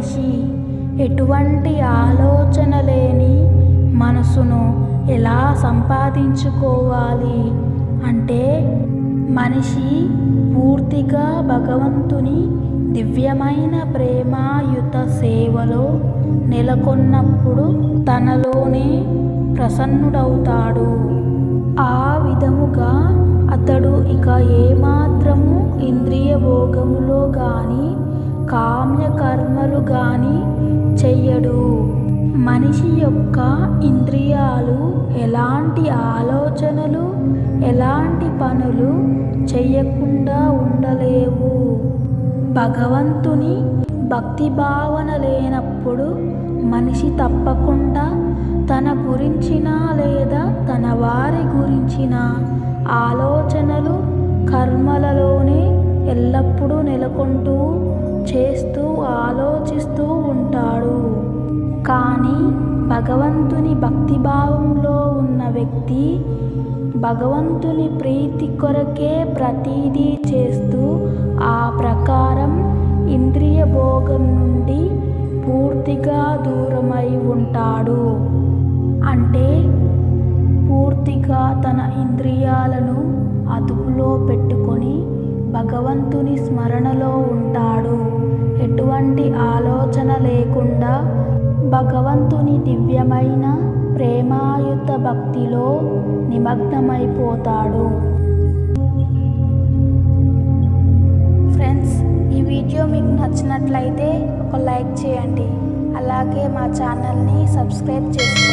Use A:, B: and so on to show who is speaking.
A: మనిషి ఎటువంటి ఆలోచన లేని మనసును ఎలా సంపాదించుకోవాలి అంటే, మనిషి పూర్తిగా భగవంతుని దివ్యమైన ప్రేమాయుత సేవలో నెలకొన్నప్పుడు తనలోనే ప్రసన్నుడవుతాడు. ఆ విధముగా అతడు ఇక ఏమాత్రము ఇంద్రియ భోగములో గాని కామ్యకర్మలు గాని చెయ్యడు. మనిషి యొక్క ఇంద్రియాలు ఎలాంటి ఆలోచనలు, ఎలాంటి పనులు చెయ్యకుండా ఉండలేవు. భగవంతుని భక్తి భావన లేనప్పుడు మనిషి తప్పకుండా తన గురించిన లేదా తన వారి గురించిన ఆలోచనలు, కర్మలలోనే ఎల్లప్పుడూ నెలకొంటూ చేస్తూ ఆలోచిస్తూ ఉంటాడు. కానీ భగవంతుని భక్తిభావంలో ఉన్న వ్యక్తి భగవంతుని ప్రీతి కొరకే ప్రతిదీ చేస్తూ ఆ ప్రకారం ఇంద్రియ భోగం నుండి పూర్తిగా దూరమై ఉంటాడు. అంటే పూర్తిగా తన ఇంద్రియాలను అదుపులో పెట్టుకొని భగవంతుని స్మరణలో ఉంటాడు. ఎటువంటి ఆలోచన లేకుండా భగవంతుని దివ్యమైన ప్రేమాయుత భక్తిలో నిమగ్నమైపోతాడు. ఫ్రెండ్స్, ఈ వీడియో మీకు నచ్చినట్లయితే ఒక లైక్ చేయండి. అలాగే మా ఛానల్ని సబ్స్క్రైబ్ చేసుకోండి.